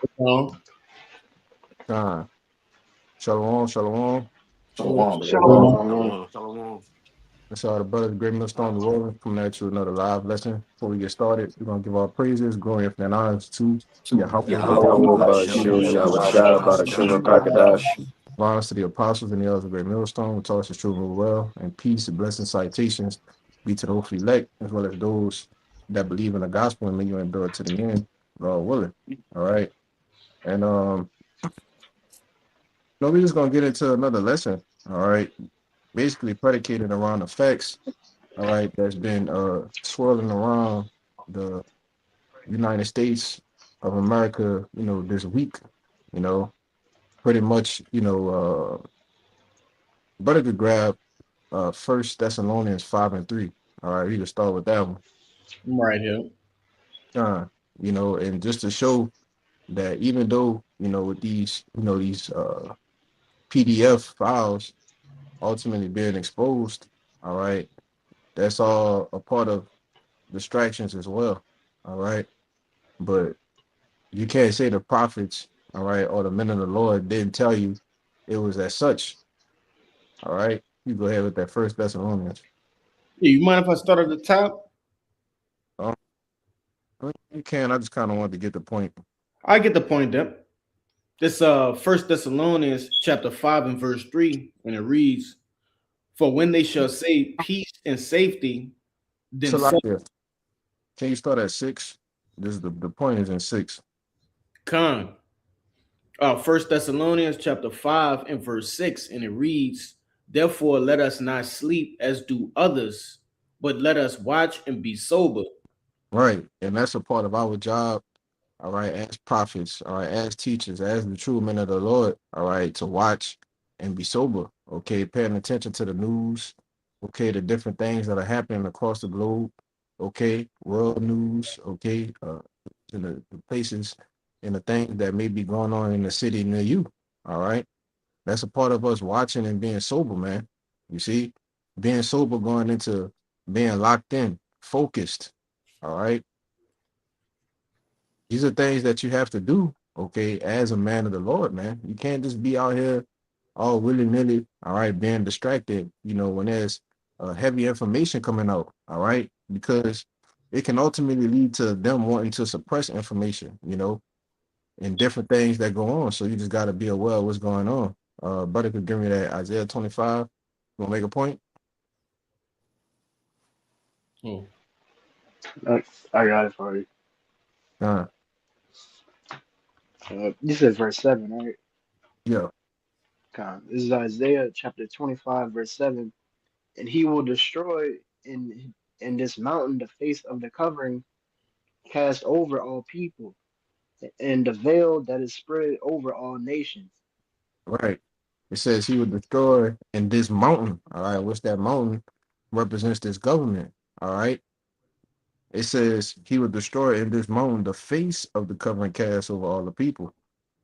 Shalom. Khan. Shalom, shalom. Shalom, Shalom. everybody. Shalom. Shalom. That's all the brothers, Great Millstone, New Orleans, coming at you with another live lesson. Before we get started, we're going to give our praises, glory, and honors to Yahweh. Oh, Yahweh by Bashem Shua Yahweh Shabbat Shai Shah, by the King of Shabbat. Kakadash. Honors to the apostles and the elders of Great Millstone, who taught us the truth and well, and peace and blessing citations be to the hopefully elect, as well as those that believe in the gospel and may you endure to the end, Lord willing. All right. And no, we're just gonna get into another lesson. All right. Basically predicated around the facts, all right, that's been swirling around the United States of America, this week, you know, pretty much, brother could grab First Thessalonians 5:3. All right, we can start with that one. I'm right here. Uh, and just to show that even though, with these, these PDF files ultimately being exposed, all right, that's all a part of distractions as well. All right. But you can't say the prophets, all right, or the men of the Lord didn't tell you it was as such. All right. You go ahead with that First Thessalonians. Yeah, you mind if I start at the top? Um, you can. I just kind of wanted to get the point. I get the point there. This First Thessalonians chapter 5 and verse 3, and it reads, "For when they shall say peace and safety, then So like some this. Can you start at 6? This is the point is in 6. come." First Thessalonians chapter 5 and verse 6, and it reads, "Therefore let us not sleep as do others, but let us watch and be sober." Right. And that's a part of our job, all right, as prophets, all right, as teachers, as the true men of the Lord, all right, to watch and be sober, okay, paying attention to the news, okay, the different things that are happening across the globe, okay, world news, okay, in the places and the things that may be going on in the city near you, all right. That's a part of us watching and being sober, man. You see, being sober going into being locked in, focused, all right. These are things that you have to do, okay, as a man of the Lord, man. You can't just be out here all willy-nilly, all right, being distracted, when there's heavy information coming out, all right, because it can ultimately lead to them wanting to suppress information, and different things that go on. So you just got to be aware of what's going on. Brother could give me that Isaiah 25. You want to make a point? Oh, Uh, I got it for you. Uh, This is verse 7, right? yeah, This is Isaiah chapter 25, verse 7. And he will destroy in this mountain the face of the covering cast over all people, and the veil that is spread over all nations. right. It says he would destroy in this mountain, all right, which that mountain represents this government, all right. It says he would destroy in this mountain the face of the covering cast over all the people.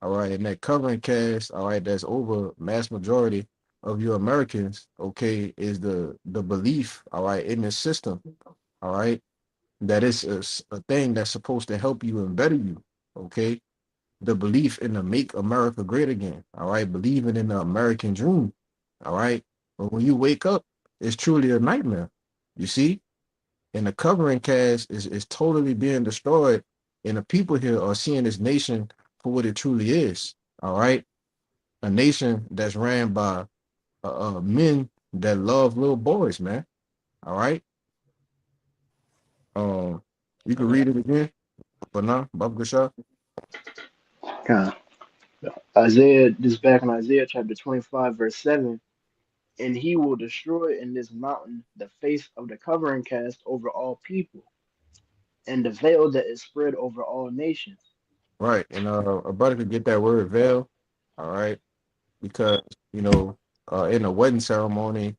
All right. And that covering cast, all right, that's over mass majority of you Americans, okay, is the belief, all right, in this system, all right, that is a thing that's supposed to help you and better you, okay. The belief in the make America great again, all right, believing in the American dream, all right. But when you wake up, it's truly a nightmare. You see? And the covering cast is totally being destroyed. And the people here are seeing this nation for what it truly is. All right. A nation that's ran by men that love little boys, man. All right. Um, you can okay. read it again, but now, Baba Gashar. Con. Isaiah, this is back in Isaiah chapter 25, verse 7. And he will destroy in this mountain the face of the covering cast over all people, and the veil that is spread over all nations. Right. And a brother could get that word veil. All right. Because, in a wedding ceremony,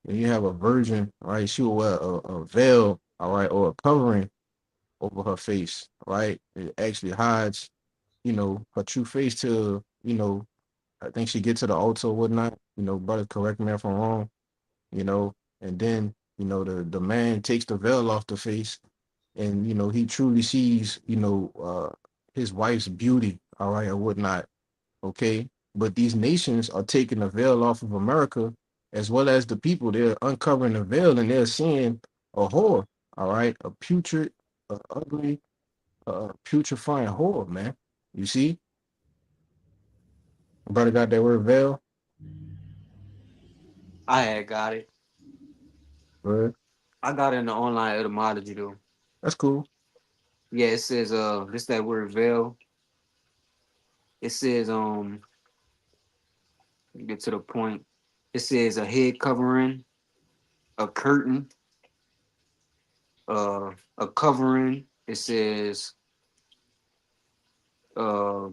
when you have a virgin, right, she will wear a veil, all right, or a covering over her face, right? It actually hides, her true face till, I think she get to the altar or whatnot, brother, correct me if I'm wrong, and then, the man takes the veil off the face and, he truly sees, his wife's beauty, all right, or whatnot, okay? But these nations are taking the veil off of America, as well as the people. They're uncovering the veil and they're seeing a whore, all right, a putrid, ugly, putrefying whore, man. You see, brother got that word veil, I had got it. but I got it in the online etymology though. that's cool. Yeah, it says this that word veil. It says get to the point. It says a head covering, a curtain, a covering. It says uh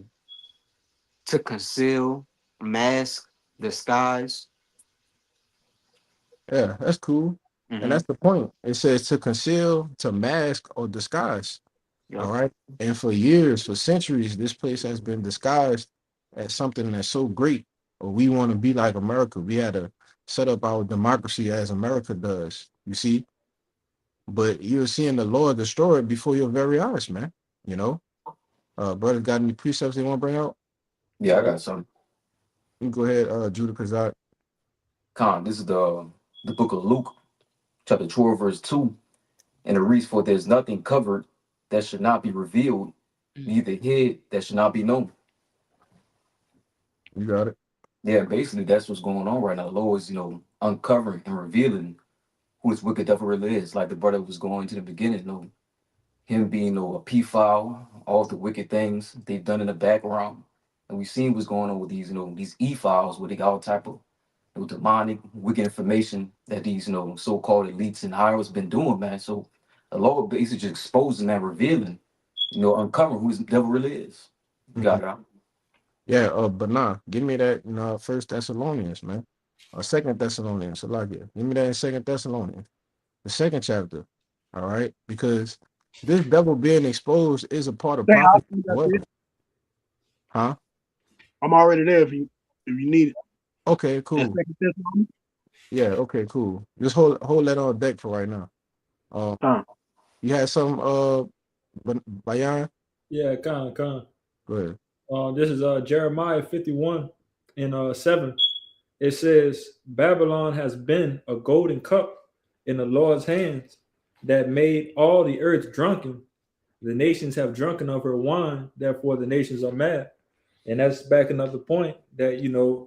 to conceal, mask, disguise. Yeah, that's cool. And Mm-hmm. that's the point. It says to conceal, to mask, or disguise. All Yep. right. And for years, for centuries, this place has been disguised as something that's so great. Or we want to be like America. We had to set up our democracy as America does. You see? But you're seeing the Lord destroy it before your very eyes, man. You know? Brother, got any precepts they want to bring out? Yeah, I got some. You can go ahead, Judah Kazak. This is the book of Luke, chapter 12, verse 2. And it reads, "For there's nothing covered that should not be revealed, neither hid that should not be known." You got it. Yeah, basically that's what's going on right now. The Lord is, uncovering and revealing who this wicked devil really is. Like the brother was going to the beginning, him being a pedophile, all the wicked things they've done in the background. And we've seen what's going on with these, these e-files where they got all type of demonic, wicked information that these, so-called elites and hires been doing, man. So the Lord basically just exposing that, revealing, uncovering who this devil really is. Mhm. Got it. Yeah, but nah, give me that in First Thessalonians, man. Or Second Thessalonians. So like it. Give me that in Second Thessalonians. The second chapter. All right. Because this devil being exposed is a part of Say, I'll prophecy send as that to you. well. Huh? I'm already there if you need it. Okay, That's cool. Second Thessalonians. Yeah, okay, cool. Just hold that on deck for right now. Um, Time. you had some Bayan? Yeah, con. Go ahead. This is Jeremiah 51 and 7. It says, Babylon has been a golden cup in the Lord's hands that made all the earth drunken. The nations have drunken of her wine, therefore the nations are mad. And that's backing up the point that,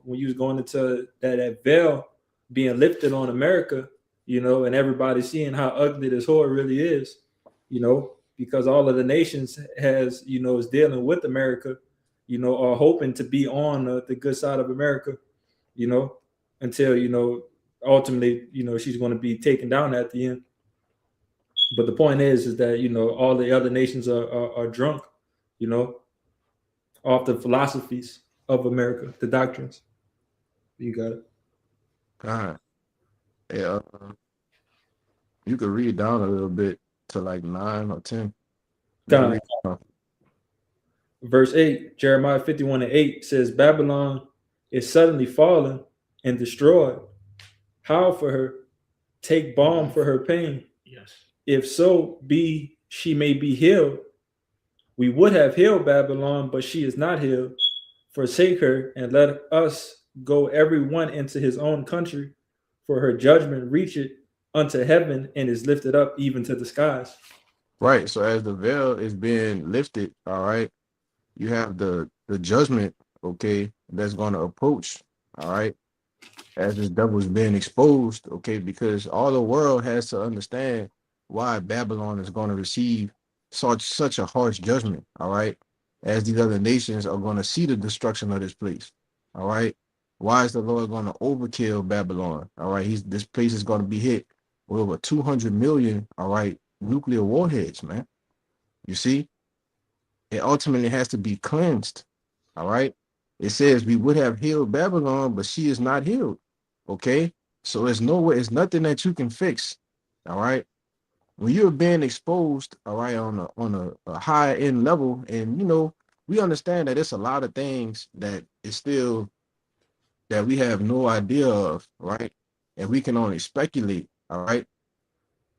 when you was going into that veil being lifted on America, and everybody seeing how ugly this whore really is, because all of the nations has, is dealing with America, are hoping to be on the good side of America, you know, until, ultimately, she's going to be taken down at the end. But the point is that, all the other nations are drunk, you know, off the philosophies of America, the doctrines. You got it. God. Yeah, you could read down a little bit to like 9 or 10. You can God. read. Verse 8, Jeremiah 51 and 8 says, Babylon is suddenly fallen and destroyed. How for her? Take balm for her pain. Yes. If so be she may be healed. We would have healed Babylon, but she is not healed. Forsake her and let us go every one into his own country, for her judgment reacheth unto heaven and is lifted up even to the skies. Right. So as the veil is being lifted, all right, you have the judgment, okay, that's going to approach, all right, as this devil is being exposed, okay, because all the world has to understand why Babylon is going to receive such a harsh judgment, all right, as these other nations are going to see the destruction of this place, all right. Why is the Lord going to overkill Babylon? All right, this place is going to be hit with over 200 million, all right, nuclear warheads, man. You see, it ultimately has to be cleansed. All right. It says we would have healed Babylon, but she is not healed. Okay. So there's no way, it's nothing that you can fix. All right. When you're being exposed, all right, on a high end level, and we understand that it's a lot of things that is still that we have no idea of, right? And we can only speculate, all right.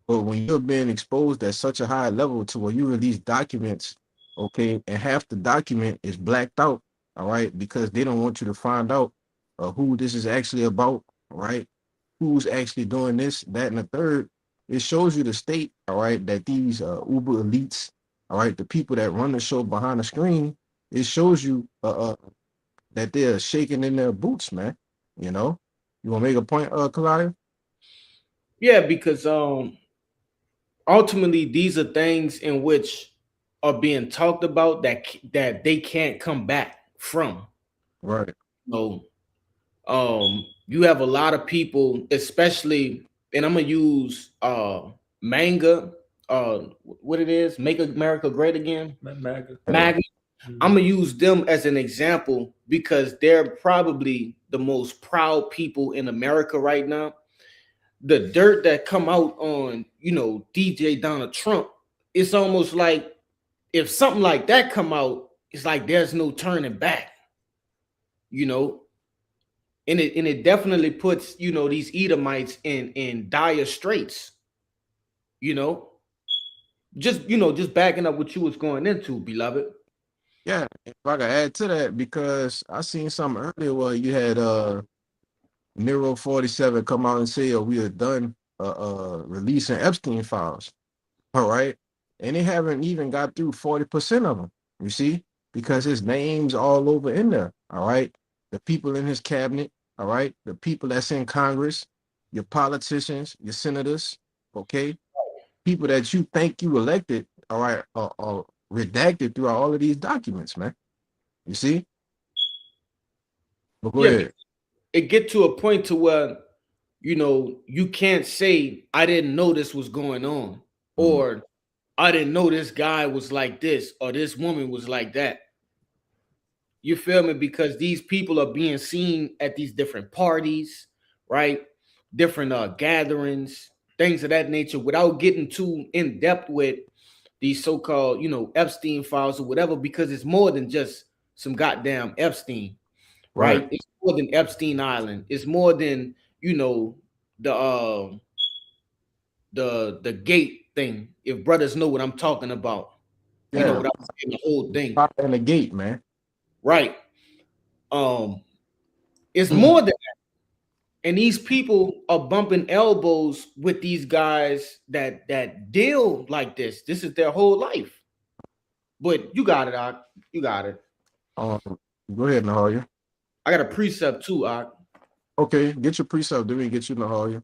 But when you're being exposed at such a high level to where you release documents, okay, and half the document is blacked out, all right, because they don't want you to find out who this is actually about, all right, who's actually doing this, that, and the third. It shows you the state, all right, that these uber elites, all right, the people that run the show behind the screen, it shows you that they're shaking in their boots, man. You know, you want to make a point, Kalaya? Yeah, because ultimately these are things in which are being talked about that they can't come back from. Right, So you have a lot of people, especially, and I'm gonna use manga, what it is, Make America Great Again, MAGA. MAGA. I'm Mhm. gonna use them as an example because they're probably the most proud people in America right now. The dirt that come out on, DJ Donald Trump, it's almost like if something like that come out, it's like there's no turning back, you know. And it definitely puts, these Edomites in dire straits, you know. Just backing up what you was going into, beloved. yeah. If I could add to that, because I seen something earlier where you had Nero 47 come out and say, "Oh, we are done releasing Epstein files." All right, and they haven't even got through 40% of them. You see, because his name's all over in there. All right, the people in his cabinet. All right, the people that's in Congress, your politicians, your senators. Okay, people that you think you elected. All right, are redacted throughout all of these documents, man. You see, but go Yeah, ahead. it get to a point to where you can't say I didn't know this was going on, Mm, or I didn't know this guy was like this, or this woman was like that. You feel me? Because these people are being seen at these different parties, right? Different gatherings, things of that nature, without getting too in depth with these so-called, Epstein files or whatever, because it's more than just some goddamn Epstein, right. right? It's more than Epstein Island. It's more than, the the gate thing. If brothers know what I'm talking about, Yeah. what I'm saying, the whole thing, Fire in the gate, man. right? Um, it's more than, and these people are bumping elbows with these guys that deal like this. This is their whole life. But you got it, Ak. You got it. Um, go ahead, Nahoya. I got a precept too, Ak. Okay, get your precept. Then we get you Nahoya.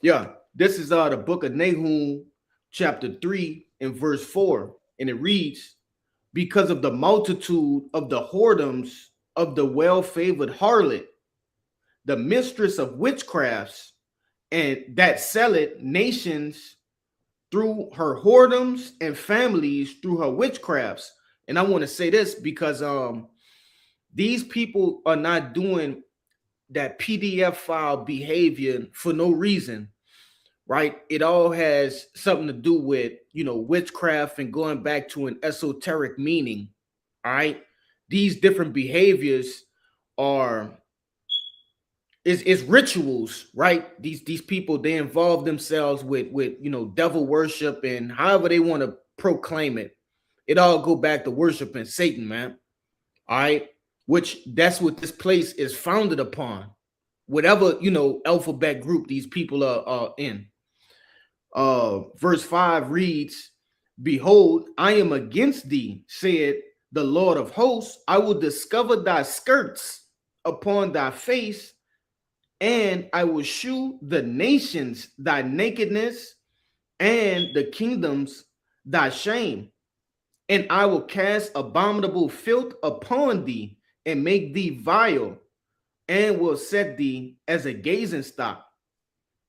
Yeah, this is the book of Nahum, chapter 3 and verse 4. And it reads, because of the multitude of the whoredoms of the well-favored harlot, the mistress of witchcrafts, and that selleth nations through her whoredoms and families through her witchcrafts. And I want to say this because these people are not doing that PDF file behavior for no reason, right? It all has something to do with, witchcraft and going back to an esoteric meaning. All right. These different behaviors are is rituals, right? These people, they involve themselves with devil worship, and however they want to proclaim it. It all go back to worshiping Satan, man. All right. Which that's what this place is founded upon. Whatever, alphabet group these people are in. Verse 5 reads, behold, I am against thee, said the Lord of hosts. I will discover thy skirts upon thy face, and I will shew the nations thy nakedness, and the kingdoms thy shame. And I will cast abominable filth upon thee, and make thee vile, and will set thee as a gazing stock.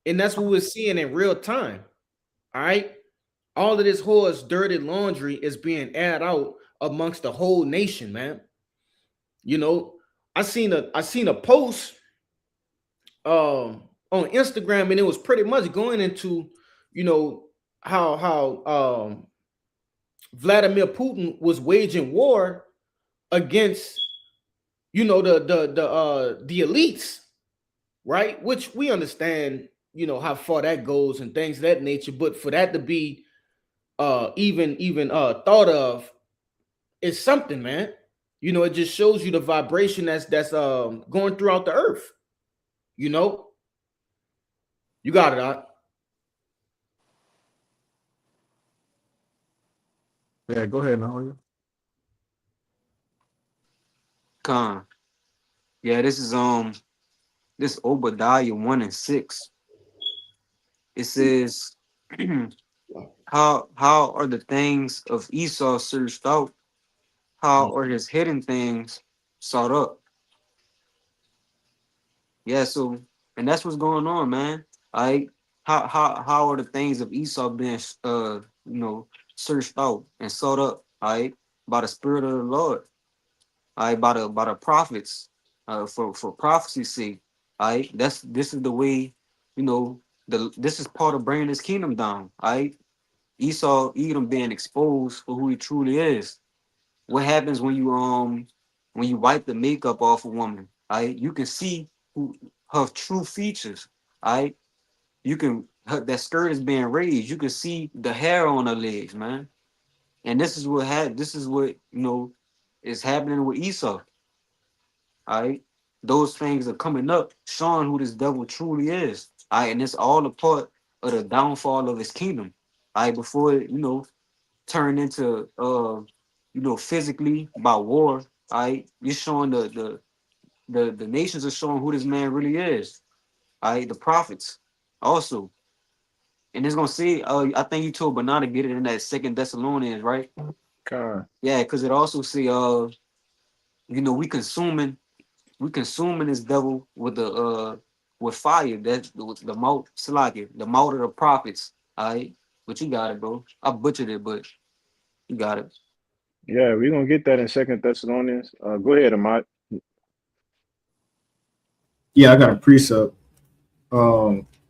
And that's what we're seeing in real time. All right. All of this horse dirty laundry is being aired out amongst the whole nation, man. You know, I seen a post on Instagram, and it was pretty much going into, how Vladimir Putin was waging war against, the elites, right? Which we understand, how far that goes and things of that nature. But for that to be even thought of, is something, man. You know, it just shows you the vibration that's going throughout the earth. You know, you got it, Doc. Yeah, go ahead, Nahoya. Con. Yeah, this Obadiah 1 and 6. It says, how are the things of Esau searched out? How are his hidden things sought up? Yeah, so and that's what's going on, man. I how are the things of Esau being searched out and sought up, all right, by the Spirit of the Lord, all right, by the prophets, for prophecy's sake, all right. This is the way, you know, this is part of bringing his kingdom down, all right. Esau, Edom being exposed for who he truly is. What happens when you wipe the makeup off a woman? Right, you can see who her true features. Right, that skirt is being raised. You can see the hair on her legs, man. And this is what is happening with Esau. All right, those things are coming up, showing who this devil truly is. All right, and it's all a part of the downfall of his kingdom. All right, before it, turn into physically by war. All right, you're showing the nations are showing who this man really is. All right, the prophets also. And it's gonna say, I think you told Banana get it in that Second Thessalonians, right? Con. Yeah, because it also say, we consuming this devil with the with fire. That's the mouth Salaki, the mouth of the prophets. All right, but you got it, bro. I butchered it, but you got it. Yeah, we're gonna get that in Second Thessalonians. Go ahead, Ahmad. Yeah, I got a precept.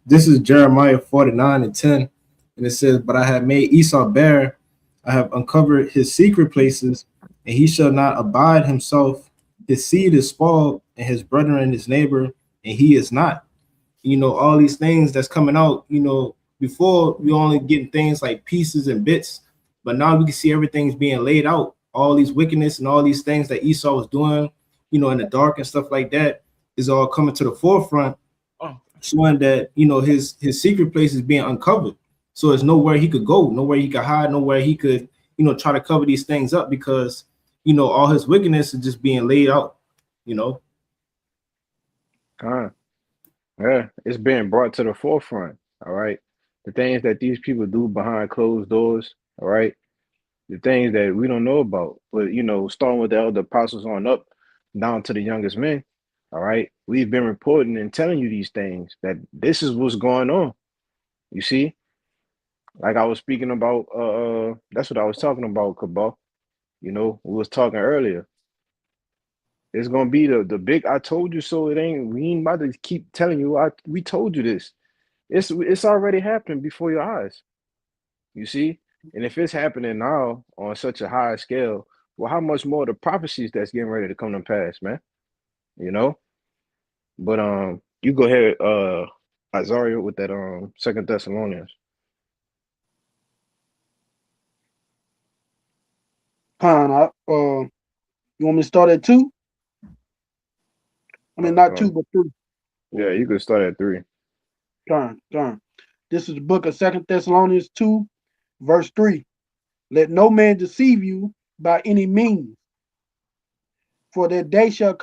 This is Jeremiah 49:10, and it says, "But I have made Esau bare, I have uncovered his secret places, and he shall not abide himself. His seed is spoiled, and his brethren his neighbor, and he is not." All these things that's coming out. Before we only getting things like pieces and bits, but now we can see everything's being laid out. All these wickedness and all these things that Esau was doing, in the dark and stuff like that, is all coming to the forefront, Oh, showing that his secret place is being uncovered. So there's nowhere he could go, nowhere he could hide, nowhere he could try to cover these things up, because all his wickedness is just being laid out. You know. Con. Yeah, it's being brought to the forefront. All right. The things that these people do behind closed doors, all right. The things that we don't know about. But starting with the elder apostles on up down to the youngest men, all right. We've been reporting and telling you these things that this is what's going on. You see, like I was speaking about, that's what I was talking about, Cabal. We was talking earlier. It's gonna be the big I told you so. It ain't we ain't about to keep telling you we told you this. It's already happening before your eyes. You see? And if it's happening now on such a high scale, well, how much more the prophecies that's getting ready to come to pass, man? You know? But you go ahead, Azaria, with that Second Thessalonians. Con, you want me to start at 2? I mean, not 2, Um, but 3. yeah, you could start at 3. Con. This is the book of Second Thessalonians 2, verse 3. Let no man deceive you by any means, for that day shall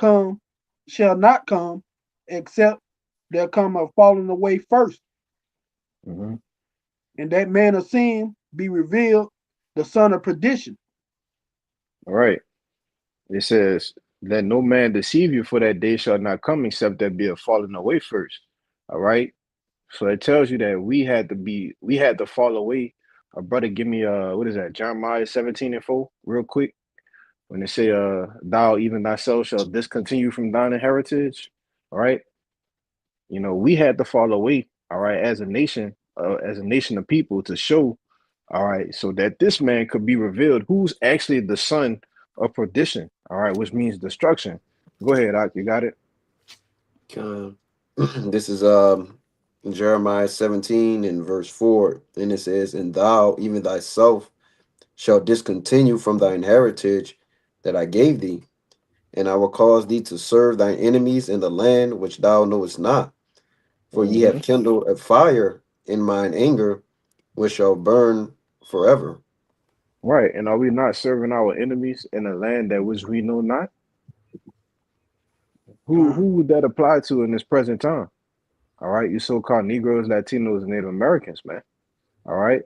not come, except there come a falling away first, Mm-hmm. and that man of sin be revealed, the son of perdition. All right. It says, let no man deceive you, for that day shall not come except there be a falling away first. All right. So it tells you that we had to fall away. Brother, give me what is that? Jeremiah 17:4, real quick. When they say thou even thyself shall discontinue from thine heritage. All right. We had to fall away, all right, as a nation of people to show, all right, so that this man could be revealed who's actually the son of perdition, all right, which means destruction. Go ahead, Ak, you got it. This is Jeremiah 17 and verse 4. And it says, And thou, even thyself, shalt discontinue from thine heritage that I gave thee, and I will cause thee to serve thine enemies in the land which thou knowest not. For ye Hmm. have kindled a fire in mine anger, which shall burn forever. Right. And are we not serving our enemies in a land that which we know not? Who Con, would that apply to in this present time? All right, you so-called Negroes, Latinos, and Native Americans, man. All right.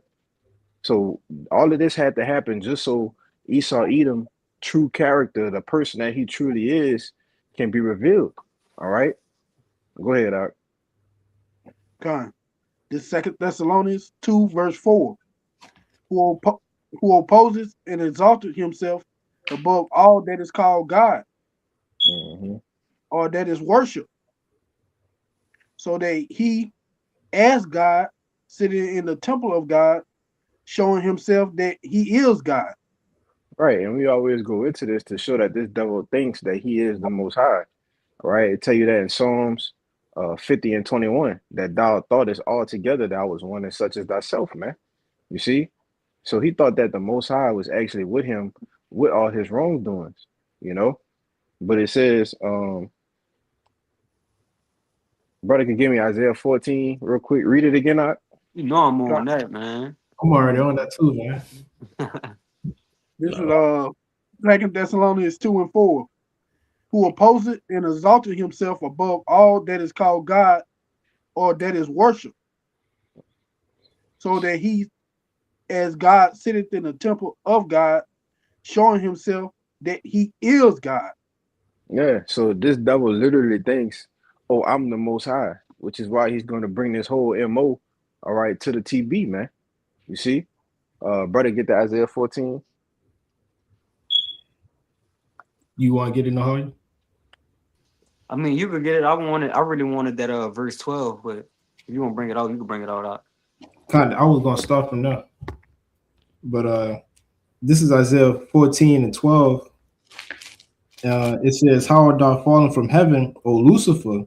So all of this had to happen just so Esau Edom true character, the person that he truly is, can be revealed. All right. Go ahead, Art. con. This Second Thessalonians 2, verse 4. Who, who opposes and exalted himself above all that is called God Hmm. or that is worship, so that he, as God, sitting in the temple of God, showing himself that he is God. Right. And we always go into this to show that this devil thinks that he is the most high. All right. It tell you that in Psalms 50 and 21, that thou thoughtest altogether thou was one and such as thyself, man. You see? So he thought that the Most High was actually with him with all his wrongdoings, you know. But it says, brother, can give me Isaiah 14 real quick. Read it again, out. You know I'm Con. on that, man. I'm already on that too, man. This is Second Thessalonians 2 and 4. Who opposeth and exalted himself above all that is called God or that is worship, so that he, as God, sitteth in the temple of God, showing himself that he is God. Yeah. So this devil literally thinks, oh, I'm the Most High, which is why he's going to bring this whole MO, all right, to the TB, man. You see? Brother, get the Isaiah 14. You want to get in the hurry? I mean, you could get it. I really wanted that verse 12, but if you want to bring it out, you can bring it out. Kind of. I was gonna start from there, but this is Isaiah 14 and 12. It says, "How art thou fallen from heaven, O Lucifer,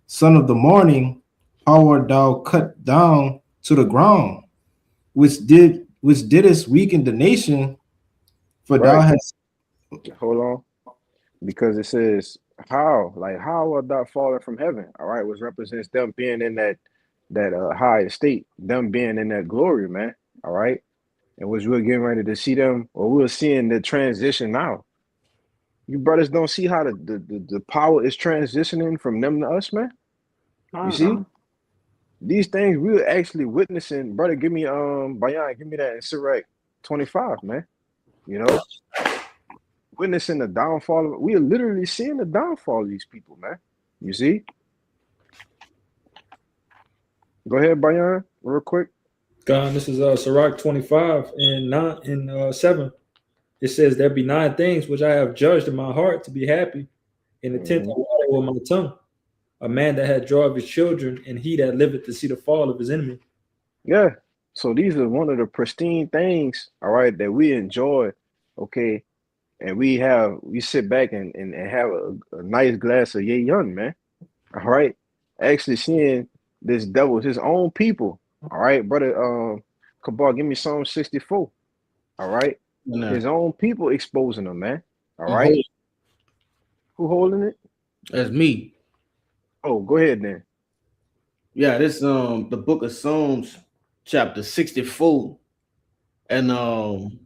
son of the morning? How art thou cut down to the ground, which didst weaken the nation? For thou Right. hast." Hold on. Because it says, how? Like, how art thou fallen from heaven? All right, which represents them being in that high estate, them being in that glory, man. All right. And which we're getting ready to see them, or we're seeing the transition now. You brothers don't see how the power is transitioning from them to us, man. You see? Huh? These things we're actually witnessing. Brother, give me Bayan, give me that in Sirach 25, man. You know, witnessing the downfall of, we are literally seeing the downfall of these people, man. You see? Go ahead, Bayan, real quick. God, this is Sirach 25 and 9 and 7. It says, "There be 9 things which I have judged in my heart to be happy, and the tenth Hmm. I with my tongue. A man that had joy of his children, and he that liveth to see the fall of his enemy." Yeah. So these are one of the pristine things, all right, that we enjoy, okay, and we sit back and have a nice glass of yay young, man. All right. Actually seeing this devil, his own people. All right, brother. Kabar, give me Psalm 64. All right. Nah, His own people exposing him, man. All I'm right. holding. Who holding it? That's me. Oh, go ahead then. Yeah, this the book of Psalms, chapter 64, and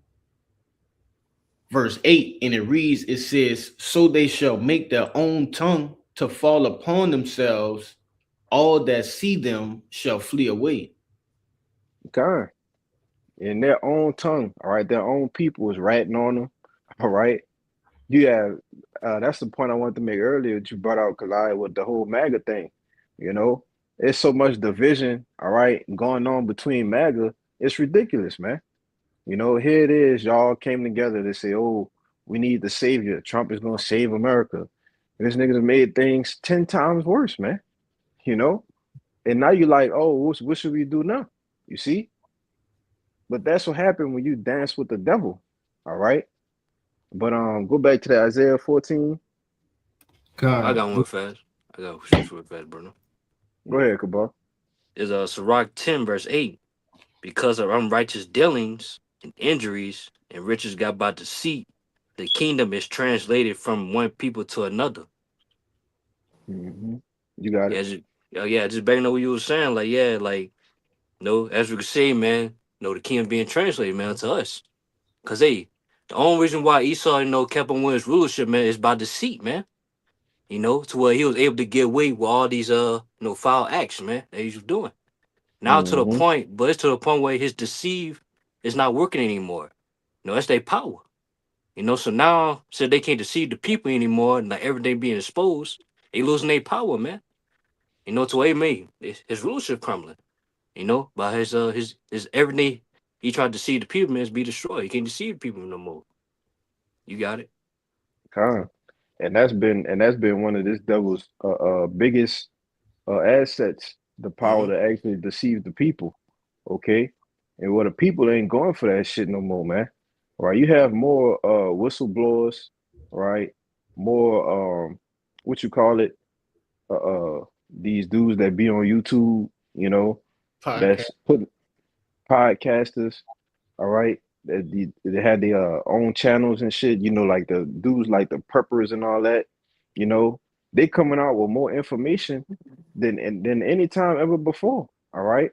verse 8, and it reads, it says, "So they shall make their own tongue to fall upon themselves, all that see them shall flee away." Okay. In their own tongue, all right, their own people is ratting on them. All right. You have that's the point I wanted to make earlier that you brought out, collide with the whole MAGA thing. You know, there's so much division, all right, going on between MAGA. It's ridiculous, man. You know, here it is. Y'all came together to say, "Oh, we need the savior. Trump is gonna save America." And this niggas made things 10 times worse, man. You know, and now you like, "Oh, what should we do now?" You see, but that's what happened when you dance with the devil. All right, but go back to the Isaiah 14. I God, got one fast. I got a scripture with fast, brother. Go ahead, Kabal. is Sirach 10, verse 8. Because of unrighteous dealings and injuries and riches got by deceit, the kingdom is translated from one people to another. Mm-hmm. You got it. Yeah, just banging on what you were saying. Like, yeah, like, as we can see, man, the kingdom being translated, man, to us. Cause hey, the only reason why Esau, kept on winning his rulership, man, is by deceit, man. To where he was able to get away with all these foul acts, man, that he was doing. Now to the Mm-hmm. point, but it's to the point where his deceive is not working anymore. That's their power. So now since they can't deceive the people anymore, and like everything being exposed, they losing their power, man. To what he made his rulership crumbling. By his everything he tried to deceive the people, man, is be destroyed. He can't deceive people no more. You got it. Con. And that's been one of this devil's biggest assets, the power Mm-hmm. to actually deceive the people. Okay. And well, the people ain't going for that shit no more, man. Right. You have more whistleblowers, right? More what you call it? These dudes that be on YouTube, Podcast. that's putting podcasters, all right. They had their own channels and shit, like the dudes like the preppers and all that, you know, they coming out with more information than any time ever before. All right.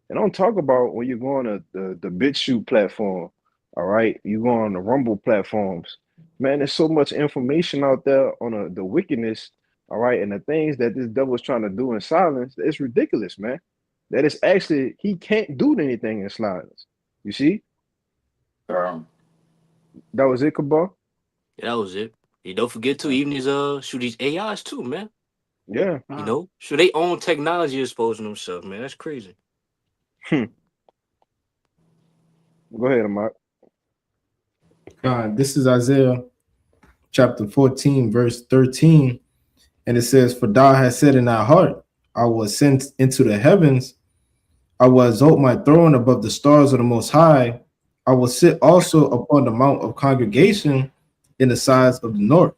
And don't talk about when you go on the BitChute platform, all right, you go on the Rumble platforms. Man, there's so much information out there on the wickedness, all right, and the things that this devil's trying to do in silence. It's ridiculous, man. That is actually he can't do anything in silence. You see, Um, that was it, Kabal. Yeah, that was it. You don't forget to even these AIs too, man. Yeah. Should they own technology exposing themselves, man? That's crazy. Go ahead, Amak. This is Isaiah chapter 14, verse 13. And it says, "For thou hast said in thy heart, I will ascend into the heavens. I will exalt my throne above the stars of the Most High. I will sit also upon the mount of congregation in the sides of the north.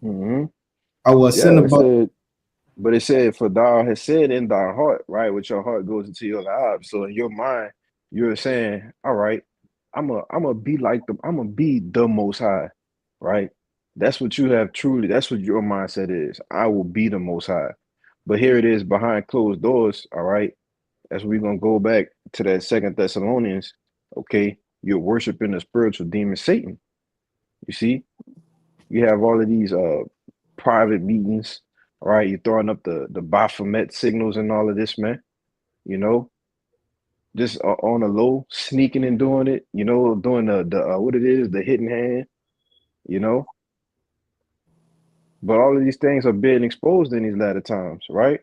Hmm. I will ascend Yeah, it above." said, but it said, "For thou hast said in thy heart," right? With your heart goes into your life. So in your mind, you're saying, "All right, I'm a be like the, I'm gonna be the Most High," right? That's what you have truly. That's what your mindset is. I will be the Most High. But here it is behind closed doors. All right, as we're gonna go back to that Second Thessalonians. Okay, you're worshiping the spiritual demon Satan. You see, you have all of these private meetings, all right? You're throwing up the Baphomet signals and all of this, man. You know, just on the low, sneaking and doing it. Doing the what it is, the hidden hand. You know, but all of these things are being exposed in these latter times, right?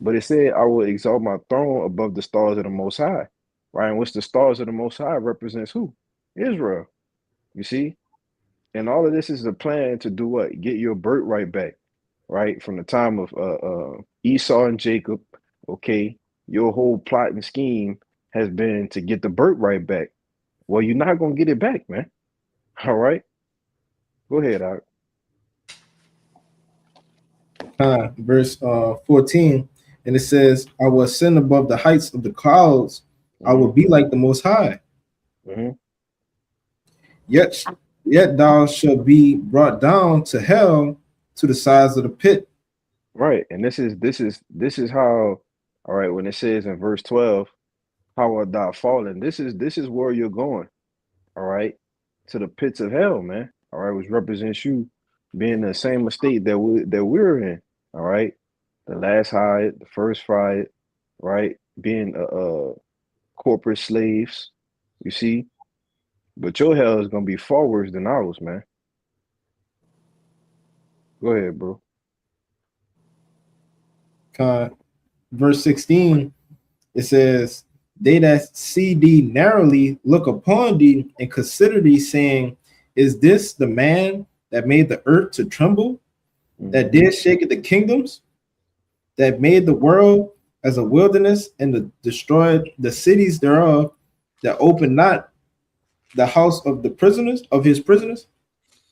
But it said, "I will exalt my throne above the stars of the Most High," right? And which the stars of the Most High represents who? Israel. You see, and all of this is a plan to do what? Get your birthright back, right? From the time of Esau and Jacob, okay, your whole plot and scheme has been to get the birthright back. Well, you're not gonna get it back, man. All right, go ahead, Art. Verse 14. And it says, I will ascend above the heights of the clouds. I will Mm-hmm, be like the Most High. mm-hmm. Yet, yet thou shalt be brought down to hell, to the sides of the pit. Right, and this is how. All right, when it says in verse 12, "How art thou fallen?" This is where you're going. All right, to the pits of hell, man. All right, which represents you being in the same estate that we're in. All right, the last hide, the first fight, right? Being corporate slaves, you see. But your hell is gonna be far worse than ours, man. Go ahead, bro. Verse 16, it says, they that see thee narrowly look upon thee and consider thee, saying, is this the man that made the earth to tremble, that Mm-hmm. did shake the kingdoms, that made the world as a wilderness and destroyed the cities thereof, that opened not the house of the prisoners of his prisoners?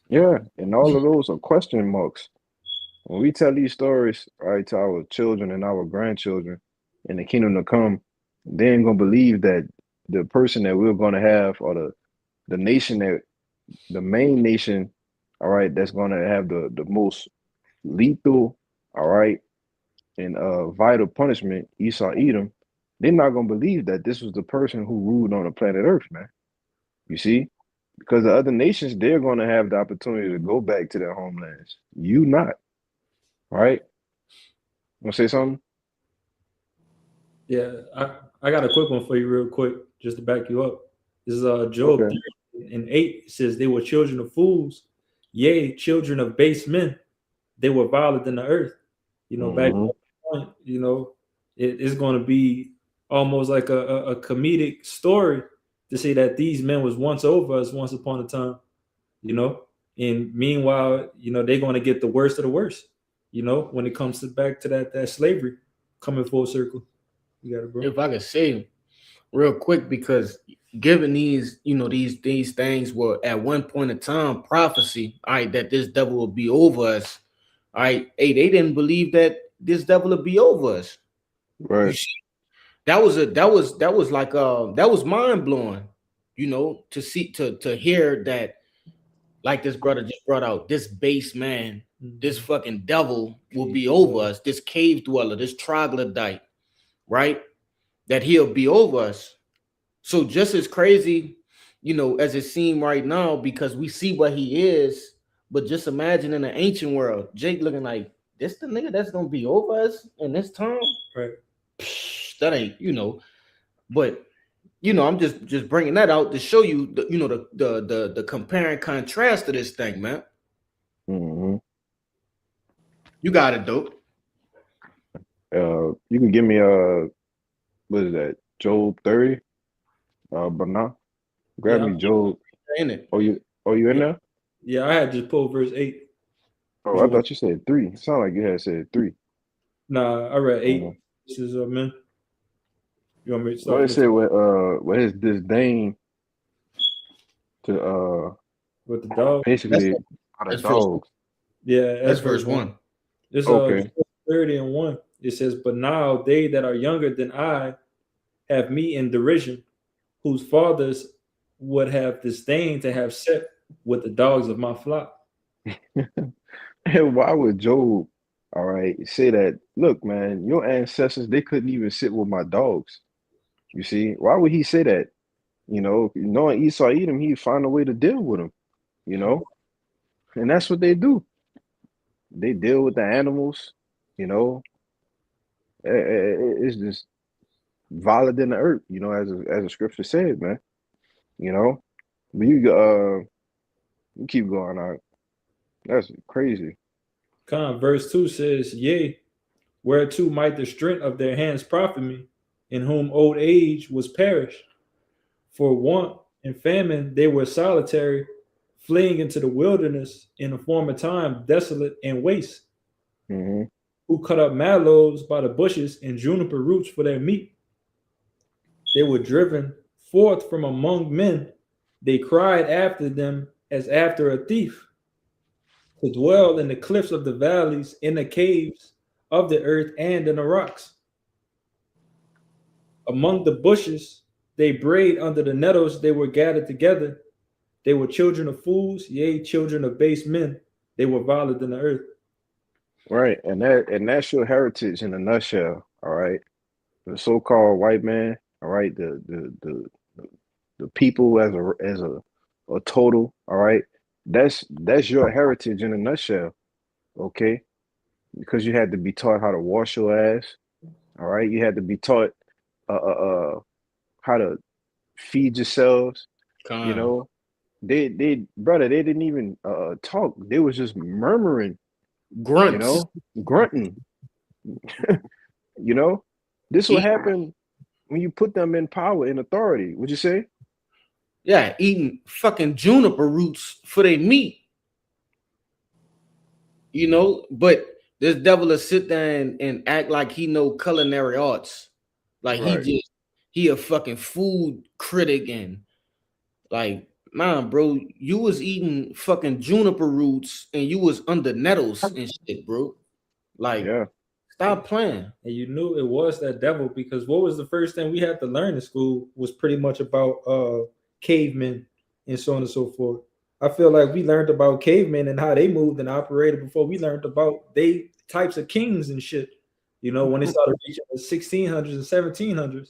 Yeah, and all of those are question marks. When we tell these stories, right, to our children and our grandchildren, in the kingdom to come, they ain't gonna believe that the person that we're gonna have, or the nation that the main nation, all right, that's gonna have the most lethal, all right, and vital punishment, Esau Edom, they're not gonna believe that this was the person who ruled on the planet Earth, man. You see? Because the other nations, they're gonna have the opportunity to go back to their homelands. You not, right? Wanna say something? Yeah, I got a quick one for you, real quick, just to back you up. This is Job Okay. 30 and 8. It says, "They were children of fools, yea, children of base men. They were violent in the earth." Back to Mm-hmm. that point, it's going to be almost like a comedic story to say that these men was once over us once upon a time, you know. And meanwhile, they're going to get the worst of the worst, when it comes to back to that slavery coming full circle. You got it, bro. If I could say real quick, because given these, these things were at one point in time prophecy, all right, that this devil will be over us. All right, hey, they didn't believe that this devil would be over us. You Right. see, that was like that was mind blowing, to see to hear that, like this brother just brought out, this base man, this Mhm. fucking devil will Cave be over dweller. us, this cave dweller, this troglodyte, right? That he'll be over us. So just as crazy, as it seemed right now, because we see what he is, but just imagine in the ancient world, Jake looking like this the nigga that's gonna be over us in this time. Right. Psh, that ain't, but I'm just bringing that out to show you the compare and contrast to this thing, man. Mm-hmm. You got it, dope. You can give me what is that? Job 30. But now grab Yeah, me Job. In it. Oh, you in yeah, there? yeah. I had just pulled verse 8. Oh, Which I one? thought you said three. It sounded like you had said three. Nah, I read Uh, 8. This is men. You want me to start what from it the said top with his disdain to with the dog? That's basically out that's of verse dogs. Yeah, that's that's verse verse 1. one. This Okay. 30 and 1. It says, "But now they that are younger than I have me in derision, whose fathers would have disdained to have set with the dogs of my flock." And why would Job, all right, say that? Look, man, your ancestors they couldn't even sit with my dogs. You see, why would he say that? Knowing Esau Edom, he'd find a way to deal with him. You know, and that's what they do. They deal with the animals. You know, it's just violent than the earth. As the scripture said, man. You know, but you keep going on. That's crazy. Verse 2 says, "Yea, whereto might the strength of their hands profit me, in whom old age was perished? For want and famine they were solitary, fleeing into the wilderness in a former time, desolate and waste, Hmm. who cut up mallows by the bushes and juniper roots for their meat. They were driven forth from among men. They cried after them as after a thief, to dwell in the cliffs of the valleys, in the caves of the earth, and in the rocks. Among the bushes they brayed, under the nettles they were gathered together. They were children of fools, yea, children of base men. They were violent in the earth. Right, and that's your heritage in a nutshell. All right, the so-called white man. All right, the people as a total. All right, that's your heritage in a nutshell. Okay, because you had to be taught how to wash your ass. All right, you had to be taught how to feed yourselves. You Con. know, they brother, they didn't even talk. They was just murmuring. You Grunts. know, grunting. You know, this will Eat, happen when you put them in power and authority. Would you say? yeah, eating fucking juniper roots for their meat, but this devil will sit there and act like he know culinary arts. Like Right. he a fucking food critic, and like, man, bro, you was eating fucking juniper roots and you was under nettles and shit, bro. Like, Yeah. Stop playing. And you knew it was that devil because what was the first thing we had to learn in school was pretty much about cavemen and so on and so forth. I feel like we learned about cavemen and how they moved and operated before we learned about they types of kings and shit. You know, when they started reaching the 1600s and 1700s.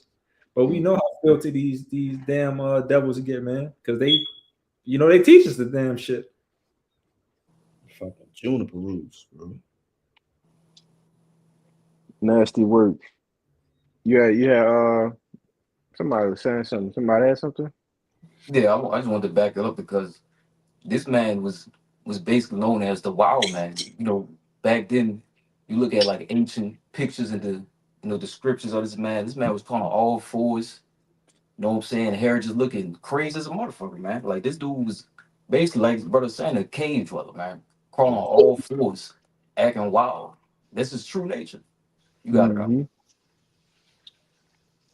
But we know how filthy these damn devils get, man, because they, they teach us the damn shit. Fucking juniper roots, bro. Nasty work. Yeah. Somebody was saying something. Somebody had something. Yeah, I just wanted to back it up because this man was basically known as the wild man. You know, back then, you look at like ancient pictures and the descriptions of this man. This man was calling all fours. You know what I'm saying? Hair just looking crazy as a motherfucker, man. Like this dude was basically like his brother saying a cave dweller, man. Crawling on all fours, acting wild. This is true nature. You got it out. Mm-hmm.